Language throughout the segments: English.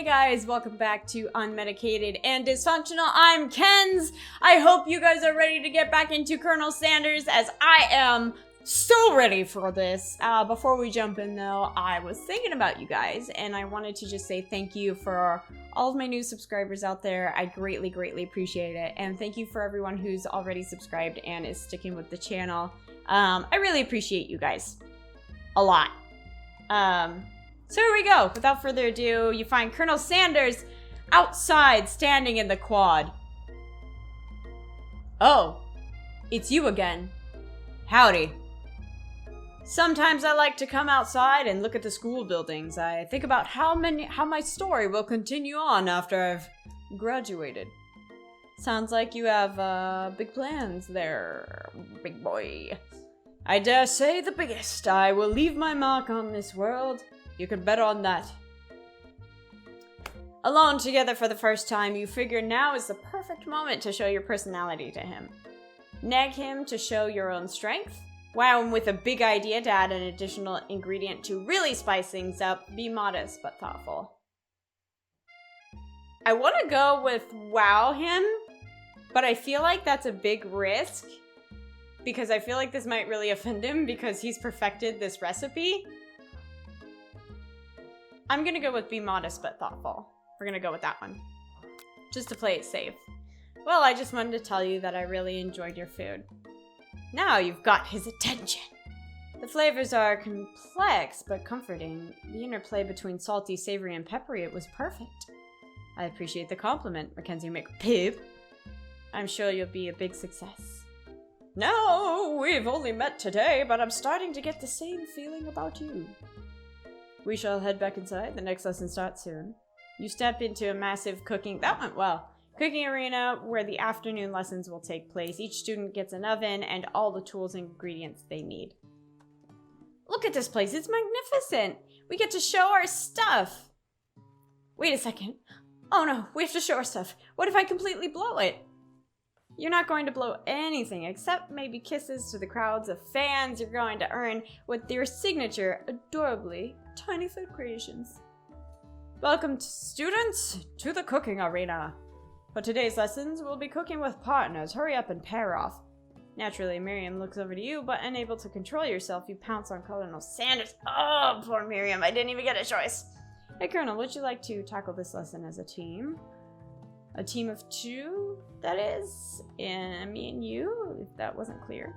Hey guys, welcome back to Unmedicated and Dysfunctional. I'm Kenz. I hope you guys are ready to get back into Colonel Sanders, as I am so ready for this. Before we jump in though, I was thinking about you guys and I wanted to just say thank you for all of my new subscribers out there. I greatly appreciate it. And thank you for everyone who's already subscribed and is sticking with the channel. I really appreciate you guys a lot. So here we go. Without further ado, you find Colonel Sanders outside standing in the quad. Oh, it's you again. Howdy. Sometimes I like to come outside and look at the school buildings. I think about how my story will continue on after I've graduated. Sounds like you have big plans there, big boy. I dare say the biggest. I will leave my mark on this world. You can bet on that. Alone together for the first time, you figure now is the perfect moment to show your personality to him. Nag him to show your own strength. Wow him with a big idea to add an additional ingredient to really spice things up. Be modest but thoughtful. I want to go with wow him, but I feel like that's a big risk because I feel like this might really offend him because he's perfected this recipe. I'm gonna go with be modest but thoughtful. We're gonna go with that one. Just to play it safe. Well, I just wanted to tell you that I really enjoyed your food. Now you've got his attention. The flavors are complex but comforting. The interplay between salty, savory, and peppery, it was perfect. I appreciate the compliment, Mackenzie McPib. I'm sure you'll be a big success. No, we've only met today, but I'm starting to get the same feeling about you. We shall head back inside. The next lesson starts soon. You step into a massive cooking arena where the afternoon lessons will take place. Each student gets an oven and all the tools and ingredients they need. Look at this place. It's magnificent. We get to show our stuff. Wait a second. Oh no, we have to show our stuff. What if I completely blow it? You're not going to blow anything except maybe kisses to the crowds of fans you're going to earn with your signature, adorably tiny food creations. Welcome, students, to the cooking arena. For today's lessons, we'll be cooking with partners. Hurry up and pair off. Naturally, Miriam looks over to you, but unable to control yourself, you pounce on Colonel Sanders. Oh, poor Miriam, I didn't even get a choice. Hey, Colonel, would you like to tackle this lesson as a team? A team of two, that is, and me and you, if that wasn't clear.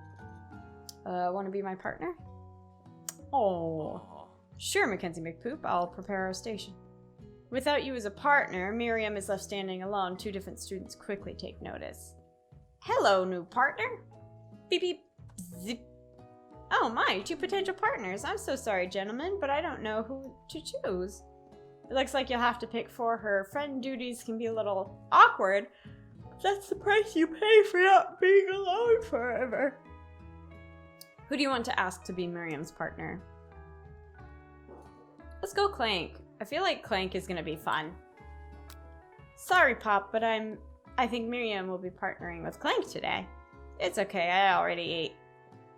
Want to be my partner? Oh, sure, Mackenzie McPoop, I'll prepare our station. Without you as a partner, Miriam is left standing alone. Two different students quickly take notice. Hello, new partner. Beep, beep, zip. Oh my, two potential partners. I'm so sorry, gentlemen, but I don't know who to choose. It looks like you'll have to pick for her. Friend duties can be a little awkward. That's the price you pay for not being alone forever. Who do you want to ask to be Miriam's partner? Let's go Clank. I feel like Clank is gonna be fun. Sorry, Pop, but I think Miriam will be partnering with Clank today. It's okay, I already ate.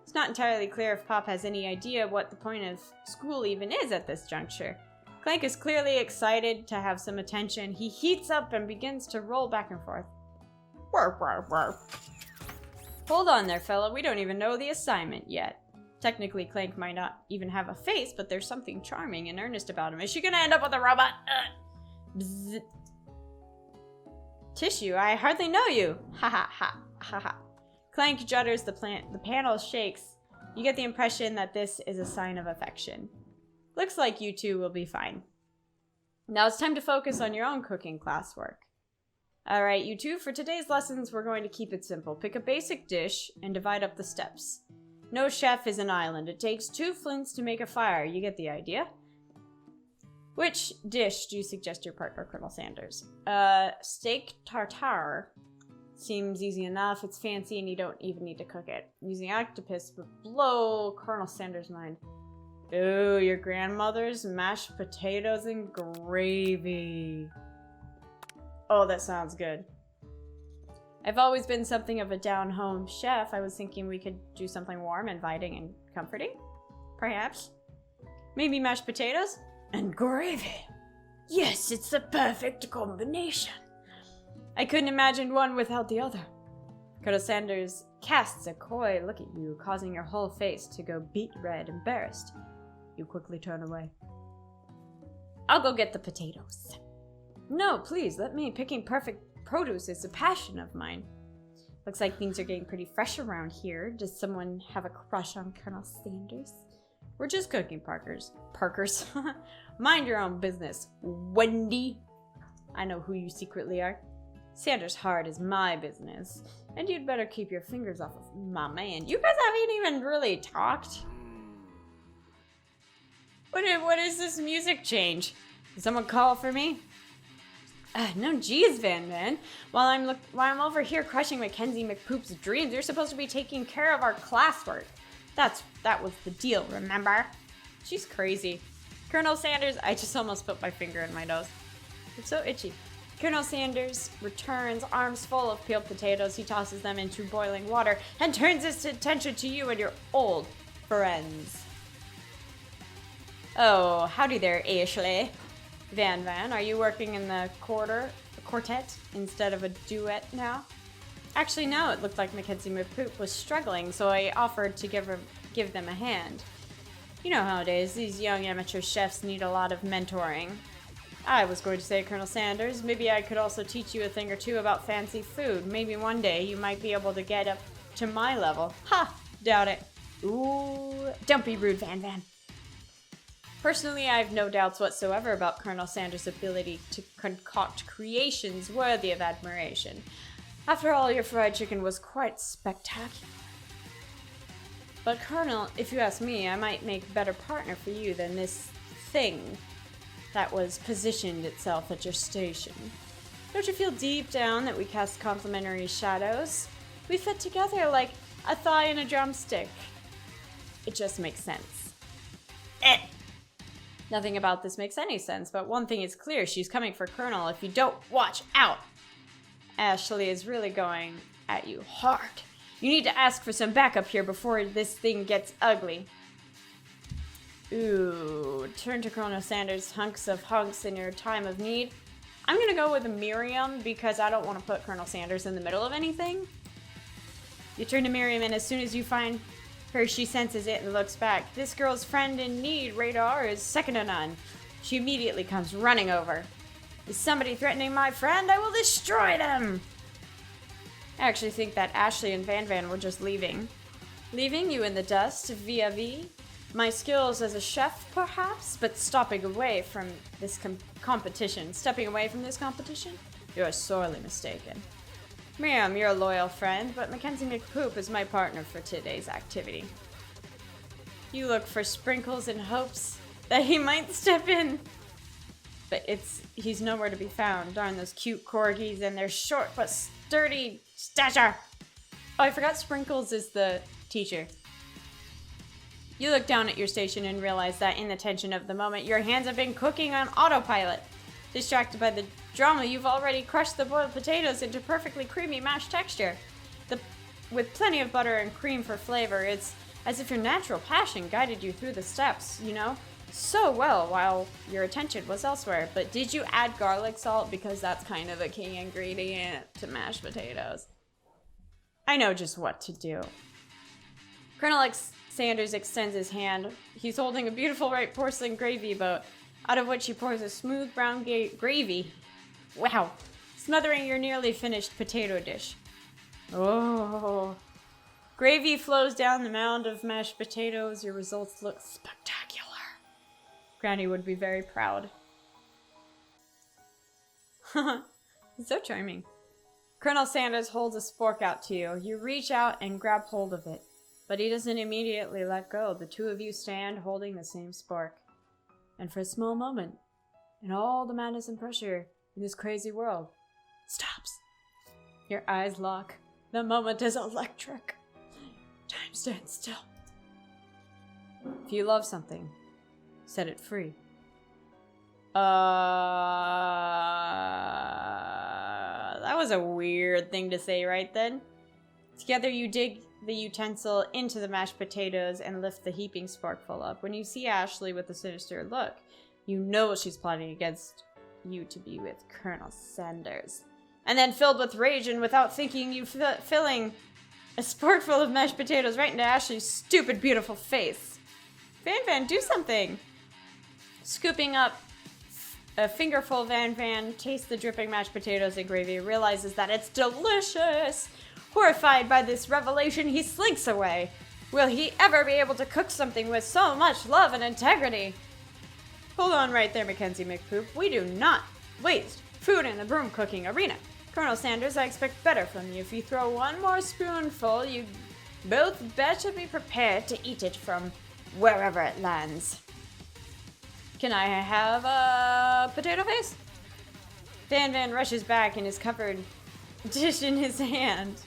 It's not entirely clear if Pop has any idea what the point of school even is at this juncture. Clank is clearly excited to have some attention. He heats up and begins to roll back and forth. Warp, warp, warp. Hold on there, fella. We don't even know the assignment yet. Technically, Clank might not even have a face, but there's something charming and earnest about him. Is she gonna end up with a robot? Bzz. Tissue, I hardly know you. Ha ha ha ha ha. Clank judders, the panel shakes. You get the impression that this is a sign of affection. Looks like you two will be fine. Now it's time to focus on your own cooking classwork. Alright, you two, for today's lessons, we're going to keep it simple. Pick a basic dish and divide up the steps. No chef is an island. It takes 2 flints to make a fire. You get the idea? Which dish do you suggest your partner, Colonel Sanders? Steak tartare. Seems easy enough. It's fancy and you don't even need to cook it. Using octopus would blow Colonel Sanders' mind. Ooh, your grandmother's mashed potatoes and gravy. Oh, that sounds good. I've always been something of a down-home chef. I was thinking we could do something warm, inviting, and comforting. Perhaps. Maybe mashed potatoes and gravy. Yes, it's the perfect combination. I couldn't imagine one without the other. Colonel Sanders casts a coy look at you, causing your whole face to go beet red, embarrassed. You quickly turn away. I'll go get the potatoes. No, please, let me. Picking perfect produce is a passion of mine. Looks like things are getting pretty fresh around here. Does someone have a crush on Colonel Sanders? We're just cooking Parkers. Mind your own business, Wendy. I know who you secretly are. Sanders' heart is my business, and you'd better keep your fingers off of my man. You guys haven't even really talked. What is this music change? Did someone call for me? No, geez, Van Van. While I'm over here crushing Mackenzie McPoop's dreams, you're supposed to be taking care of our classwork. That was the deal, remember? She's crazy. Colonel Sanders, I just almost put my finger in my nose. It's so itchy. Colonel Sanders returns, arms full of peeled potatoes. He tosses them into boiling water and turns his attention to you and your old friends. Oh, howdy there, Ashley. Van Van, are you working in the quartet instead of a duet now? Actually, no, it looked like Mackenzie McPoop was struggling, so I offered to give them a hand. You know how it is, these young amateur chefs need a lot of mentoring. I was going to say, Colonel Sanders, maybe I could also teach you a thing or two about fancy food. Maybe one day you might be able to get up to my level. Ha! Doubt it. Ooh, don't be rude, Van Van. Personally, I have no doubts whatsoever about Colonel Sanders' ability to concoct creations worthy of admiration. After all, your fried chicken was quite spectacular. But Colonel, if you ask me, I might make a better partner for you than this thing that was positioned itself at your station. Don't you feel deep down that we cast complementary shadows? We fit together like a thigh and a drumstick. It just makes sense. Nothing about this makes any sense, but one thing is clear, she's coming for Colonel if you don't watch out. Ashley is really going at you hard. You need to ask for some backup here before this thing gets ugly. Ooh, turn to Colonel Sanders, hunks in your time of need. I'm gonna go with a MIRIAM because I don't want to put Colonel Sanders in the middle of anything. You turn to MIRIAM, and as soon as you find her, she senses it and looks back. This girl's friend in need radar is second to none. She immediately comes running over. Is somebody threatening my friend? I will destroy them! I actually think that Ashley and Van Van were just leaving. Leaving you in the dust, vis-a-vis. My skills as a chef, perhaps, but stopping away from this competition. Stepping away from this competition? You are sorely mistaken. Miriam, you're a loyal friend, but Mackenzie McPoop is my partner for today's activity. You look for Sprinkles in hopes that he might step in. But he's nowhere to be found. Darn those cute corgis and their short but sturdy stature. Oh, I forgot Sprinkles is the teacher. You look down at your station and realize that in the tension of the moment, your hands have been cooking on autopilot. Distracted by the drama, you've already crushed the boiled potatoes into perfectly creamy mashed texture. With plenty of butter and cream for flavor, it's as if your natural passion guided you through the steps, you know? So well while your attention was elsewhere. But did you add garlic salt? Because that's kind of a key ingredient to mashed potatoes. I know just what to do. Colonel Sanders extends his hand. He's holding a beautiful white porcelain gravy boat, out of which he pours a smooth brown gravy. Wow. Smothering your nearly finished potato dish. Oh. Gravy flows down the mound of mashed potatoes. Your results look spectacular. Granny would be very proud. So charming. Colonel Sanders holds a spork out to you. You reach out and grab hold of it, but he doesn't immediately let go. The two of you stand holding the same spork. And for a small moment, in all the madness and pressure in this crazy world, stops. Your eyes lock. The moment is electric. Time stands still. If you love something, set it free. That was a weird thing to say right then. Together you dig the utensil into the mashed potatoes and lift the heaping sparkful up. When you see Ashley with a sinister look, you know she's plotting against you to be with Colonel Sanders. And then filled with rage and without thinking, you filling a sporkful of mashed potatoes right into Ashley's stupid, beautiful face. Van, do something! Scooping up a fingerful, Van tastes the dripping mashed potatoes and gravy, realizes that it's delicious. Horrified by this revelation, he slinks away. Will he ever be able to cook something with so much love and integrity? Hold on right there, Mackenzie McPoop. We do not waste food in the broom cooking arena. Colonel Sanders, I expect better from you. If you throw one more spoonful, you both better be prepared to eat it from wherever it lands. Can I have a potato face? Van rushes back and is covered dish in his hand.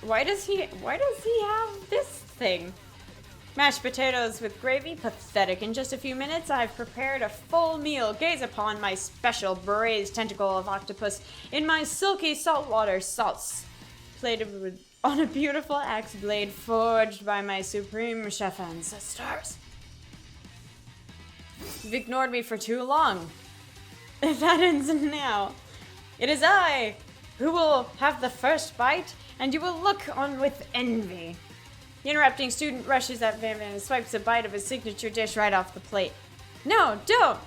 Why does he have this thing? Mashed potatoes with gravy? Pathetic. In just a few minutes, I've prepared a full meal. Gaze upon my special braised tentacle of octopus in my silky saltwater sauce, plated on a beautiful axe blade forged by my supreme chef ancestors. You've ignored me for too long. That ends now. It is I who will have the first bite, and you will look on with envy. The interrupting student rushes at Van and swipes a bite of his signature dish right off the plate. No, don't!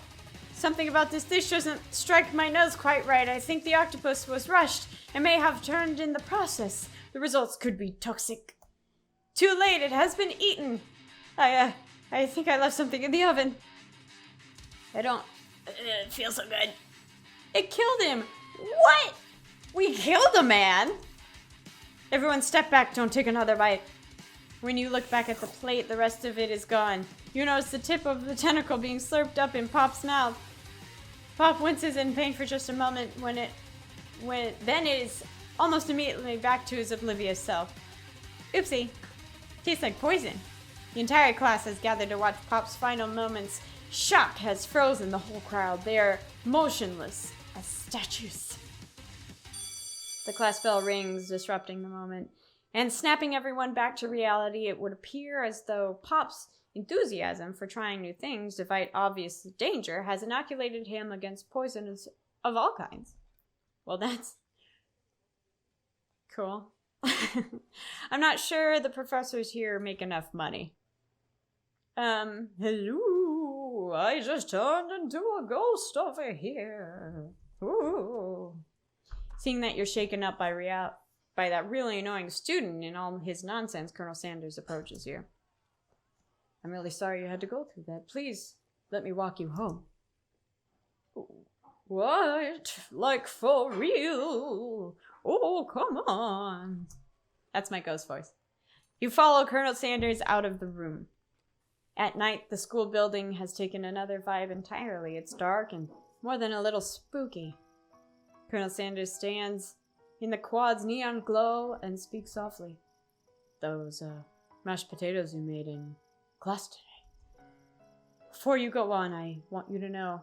Something about this dish doesn't strike my nose quite right. I think the octopus was rushed and may have turned in the process. The results could be toxic. Too late, it has been eaten. I think I left something in the oven. I don't feel so good. It killed him. What? We killed a man? Everyone step back, don't take another bite. When you look back at the plate, the rest of it is gone. You notice the tip of the tentacle being slurped up in Pop's mouth. Pop winces in pain for just a moment then is almost immediately back to his oblivious self. Oopsie. Tastes like poison. The entire class has gathered to watch Pop's final moments. Shock has frozen the whole crowd. They are motionless as statues. The class bell rings, disrupting the moment. And snapping everyone back to reality, it would appear as though Pop's enthusiasm for trying new things to fight obvious danger has inoculated him against poisons of all kinds. Well, that's cool. I'm not sure the professors here make enough money. Hello, I just turned into a ghost over here. Ooh. Seeing that you're shaken up by that really annoying student and all his nonsense, Colonel Sanders approaches you. I'm really sorry you had to go through that. Please, let me walk you home. What? Like for real? Oh, come on. That's my ghost voice. You follow Colonel Sanders out of the room. At night, the school building has taken another vibe entirely. It's dark and more than a little spooky. Colonel Sanders stands in the quad's neon glow and speaks softly. Those mashed potatoes you made in class today. Before you go on, I want you to know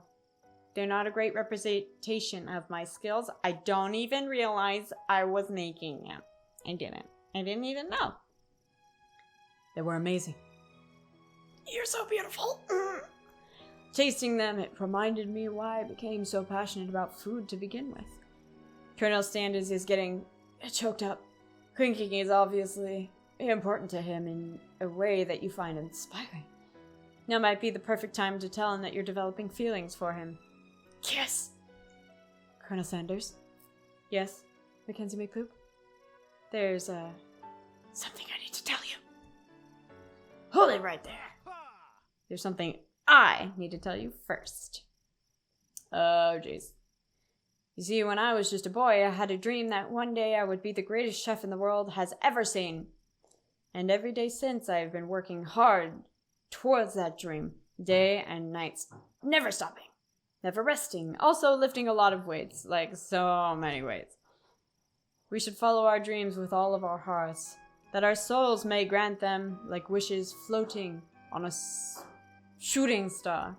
they're not a great representation of my skills. I don't even realize I was making them. I didn't even know. They were amazing. You're so beautiful. Tasting them, it reminded me why I became so passionate about food to begin with. Colonel Sanders is getting choked up. Cooking is obviously important to him in a way that you find inspiring. Now might be the perfect time to tell him that you're developing feelings for him. Yes! Colonel Sanders? Yes, Mackenzie McPoop? There's, something I need to tell you. Hold it right there. There's something I need to tell you first. Oh, jeez. You see, when I was just a boy, I had a dream that one day I would be the greatest chef in the world has ever seen. And every day since, I've been working hard towards that dream, day and nights, never stopping, never resting, also lifting a lot of weights, like so many weights. We should follow our dreams with all of our hearts, that our souls may grant them like wishes floating on a shooting star.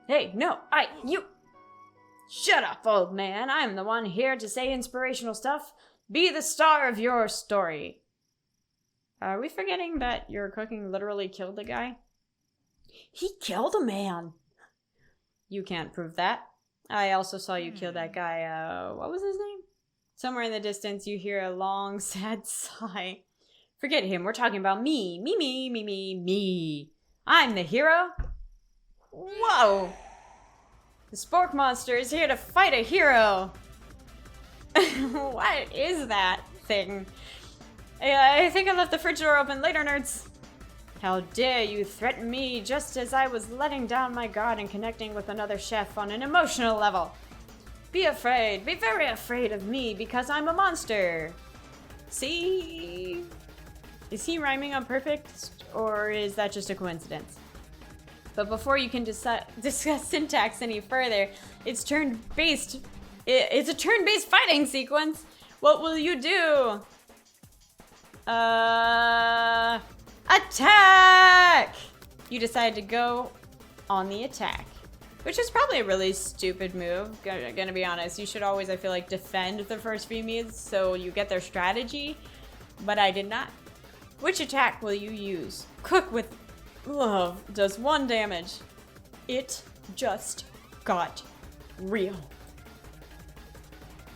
Hey, no, you! Shut up, old man. I'm the one here to say inspirational stuff. Be the star of your story. Are we forgetting that your cooking literally killed a guy? He killed a man. You can't prove that. I also saw you kill that guy, what was his name? Somewhere in the distance, you hear a long, sad sigh. Forget him, we're talking about me. Me. I'm the hero. Whoa! The Spork Monster is here to fight a hero. What is that thing? I think I left the fridge door open. Later, nerds. How dare you threaten me just as I was letting down my guard and connecting with another chef on an emotional level. Be afraid. Be very afraid of me because I'm a monster. See? Is he rhyming on perfect or is that just a coincidence? But before you can discuss syntax any further, it's a turn-based fighting sequence. What will you do? Attack! You decide to go on the attack, which is probably a really stupid move. Gonna be honest, you should always, I feel like, defend the first few moves so you get their strategy, but I did not. Which attack will you use? Cook with love does 1 damage. It just got real.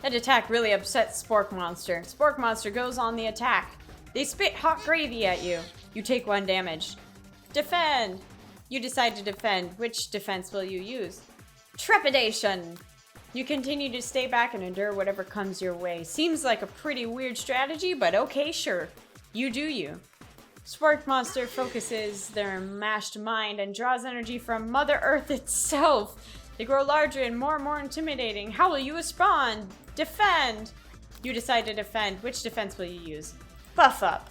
That attack really upsets Spork Monster. Spork Monster goes on the attack. They spit hot gravy at you. You take 1 damage. Defend! You decide to defend. Which defense will you use? Trepidation! You continue to stay back and endure whatever comes your way. Seems like a pretty weird strategy, but okay, sure. You do you. Spork Monster focuses their mashed mind and draws energy from Mother Earth itself. They grow larger and more intimidating. How will you respond? Defend! You decide to defend. Which defense will you use? Buff up.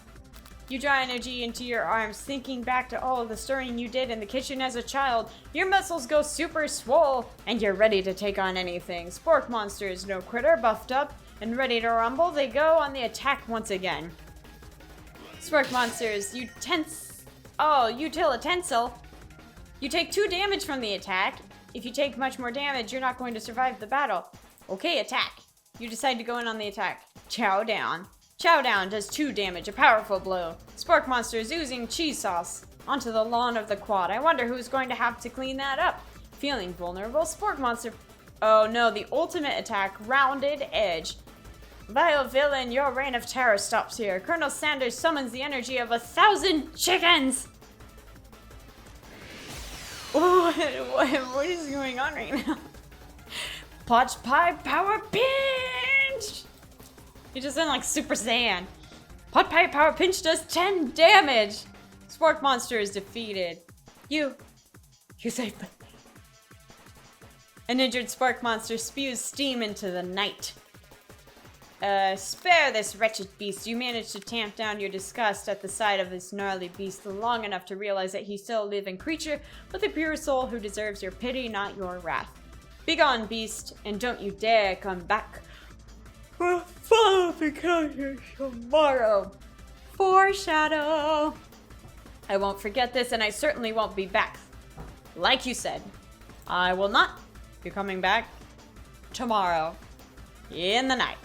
You draw energy into your arms, thinking back to all of the stirring you did in the kitchen as a child. Your muscles go super swole, and you're ready to take on anything. Spork Monster is no quitter, buffed up, and ready to rumble. They go on the attack once again. Spork Monsters, you till a tensile. You take 2 damage from the attack. If you take much more damage, you're not going to survive the battle. Okay, attack. You decide to go in on the attack. Chow down. Chow down does 2 damage, a powerful blow. Spork Monster is oozing cheese sauce onto the lawn of the quad. I wonder who's going to have to clean that up. Feeling vulnerable, Spork Monster... Oh no, the ultimate attack, Rounded Edge. Vile villain, your reign of terror stops here. Colonel Sanders summons the energy of 1,000 chickens! What is going on right now? Pot Pie Power Pinch! You just sound like Super Saiyan. Pot Pie Power Pinch does 10 damage! Spork Monster is defeated. You saved me. An injured Spork Monster spews steam into the night. Spare this wretched beast. You manage to tamp down your disgust at the sight of this gnarly beast long enough to realize that he's still a living creature with a pure soul who deserves your pity, not your wrath. Begone, beast, and don't you dare come back. We'll follow up encounter tomorrow. Foreshadow. I won't forget this, and I certainly won't be back. Like you said, I will not be coming back tomorrow in the night.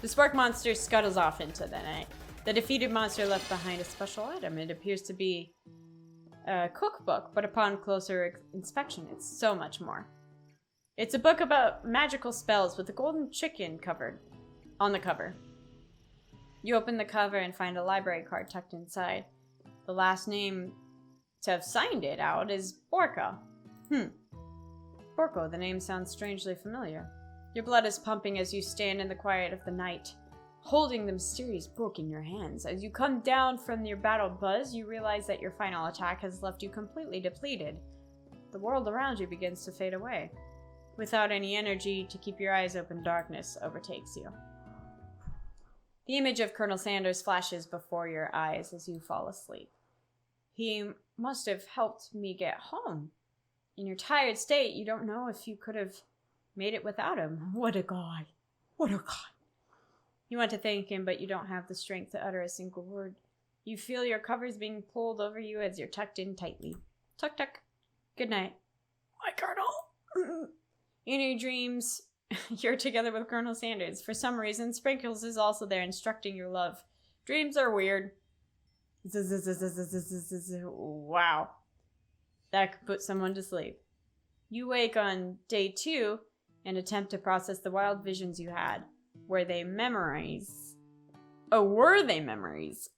The Spork Monster scuttles off into the night. The defeated monster left behind a special item. It appears to be a cookbook, but upon closer inspection, it's so much more. It's a book about magical spells with a golden chicken covered on the cover. You open the cover and find a library card tucked inside. The last name to have signed it out is Borka. Borko, the name sounds strangely familiar. Your blood is pumping as you stand in the quiet of the night, holding the mysterious book in your hands. As you come down from your battle buzz, you realize that your final attack has left you completely depleted. The world around you begins to fade away. Without any energy to keep your eyes open, darkness overtakes you. The image of Colonel Sanders flashes before your eyes as you fall asleep. He must have helped me get home. In your tired state, you don't know if you could have made it without him. What a guy. What a guy. You want to thank him, but you don't have the strength to utter a single word. You feel your covers being pulled over you as you're tucked in tightly. Tuck, tuck. Good night. My Colonel. In your dreams, you're together with Colonel Sanders. For some reason, Sprinkles is also there instructing your love. Dreams are weird. Wow. That could put someone to sleep. You wake on day 2 and attempt to process the wild visions you had. Were they memories? Oh, were they memories?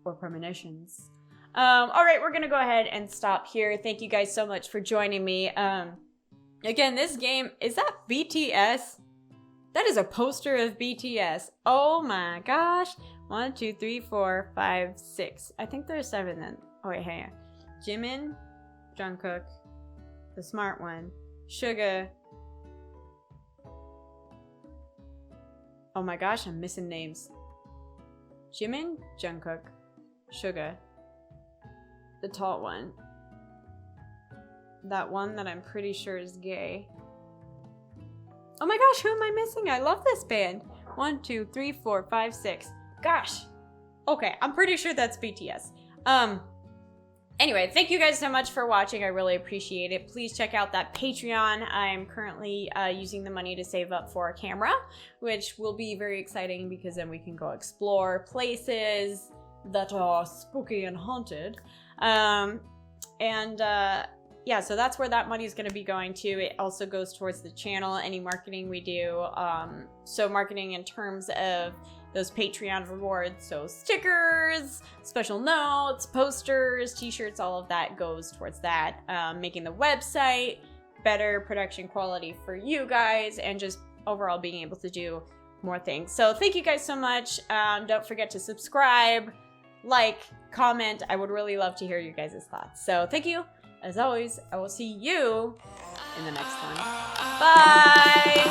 Or premonitions? Alright, we're gonna go ahead and stop here. Thank you guys so much for joining me. Again, this game, is that BTS? That is a poster of BTS. Oh my gosh. 1, 2, 3, 4, 5, 6. I think there's 7 then. Oh wait, hang on. Jimin, Jungkook, the smart one, Suga. Oh my gosh, I'm missing names. Jimin, Jungkook, Suga, the tall one. That one that I'm pretty sure is gay. Oh my gosh, who am I missing? I love this band. 1, 2, 3, 4, 5, 6. Gosh. Okay, I'm pretty sure that's BTS. Anyway, thank you guys so much for watching. I really appreciate it. Please check out that Patreon. I'm currently using the money to save up for a camera, which will be very exciting because then we can go explore places that are spooky and haunted. Yeah, so that's where that money is going to be going to. It also goes towards the channel, any marketing we do. So marketing in terms of those Patreon rewards, so stickers, special notes, posters, t-shirts, all of that goes towards that. Making the website, better production quality for you guys, and just overall being able to do more things. So thank you guys so much. Don't forget to subscribe, like, comment. I would really love to hear you guys' thoughts. So thank you. As always, I will see you in the next one. Bye!